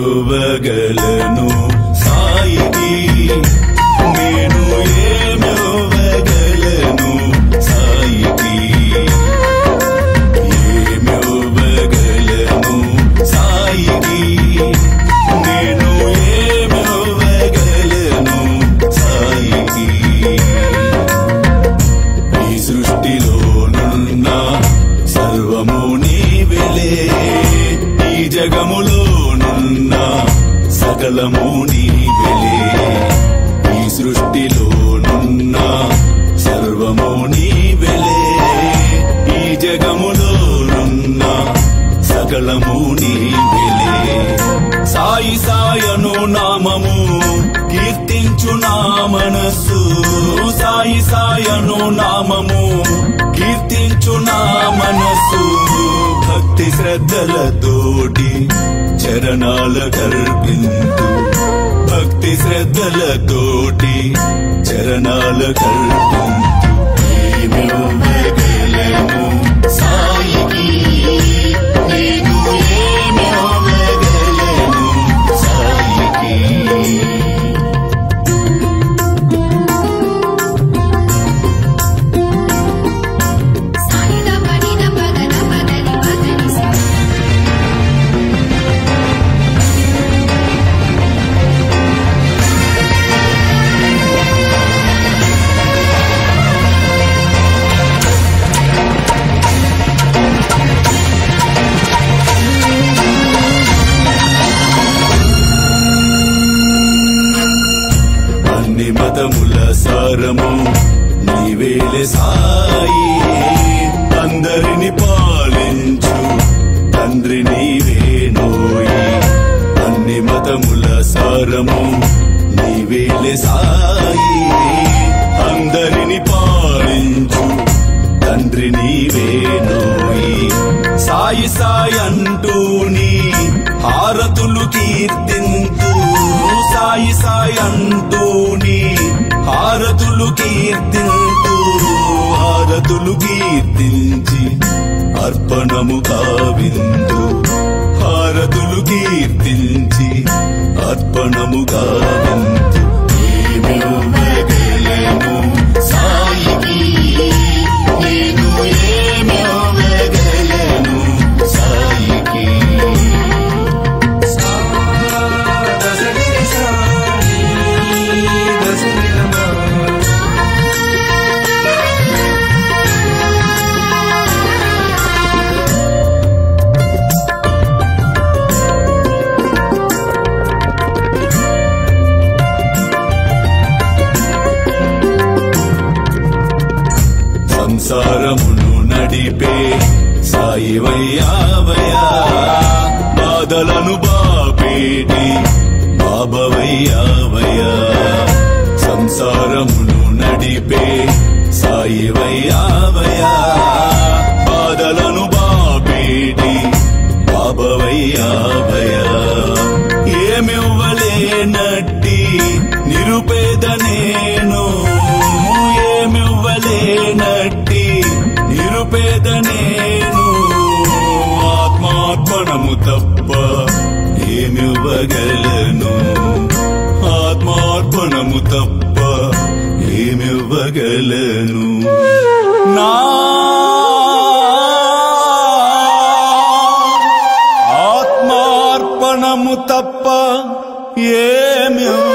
ఏమివ్వగలను సాయికి నేను ఏమివ్వగలను సాయికి ఏమివ్వగలను సాయికి నేను ఏమివ్వగలను సాయికి ఈ సృష్టిలోనున్న సర్వము నీవెలే ఈ జగములోనున్న సకలము నీవెలే ఈ సృష్టిలోనున్న సర్వము నీవెలే ఈ జగములోనున్న సకలము నీవెలే సాయి సాయను నామము కీర్తించు నా మనస్సు సాయి సాయను నామము కీర్తించు నా మనస్సు భక్తి శ్రద్ధలతోటి చరణాలకర్పింతు భక్తి శ్రద్ధలతోటి చరణాలకర్పింతు ఏమివ్వగలను సాయికి నేను ఏమివ్వగలను సాయికి మతముల సారము నీవేలే సాయి అందరిని పాలించు తండ్రి నీవేనోయి అన్ని మతముల సారము నీవేలే సాయి అందరిని పాలించు తండ్రి నీవేనోయి సాయి సాయి అంటూని హారతులు కీర్తింతు సాయి సాయి అంటూని హారతులు కీర్తింతు హారతులు కీర్తించి అర్పణము కావింతు హారతులు కీర్తించి అర్పణము కావింతు ఏమివ్వగలను సాయికి నేను ఏమివ్వగలను సాయికి సంసారమును నడిపే సాయివయ్యావయ్యా బాధలను బాపేటి బాబవయ్యావయ్యా సంసారమును నడిపే సాయివయ్యావయ్యా బాధలను బాపేటి బాబవయ్యావయ్యా ఏమివ్వలేనట్టి నిరుపేద నేను ఏమివ్వలేనట్టి నిరుపేద నేను ఆత్మార్పణము తప్ప ఏమివ్వగలను ఆత్మార్పణము తప్ప ఏమివ్వగలను నా ఆత్మార్పణము తప్ప ఏమివ్వగలను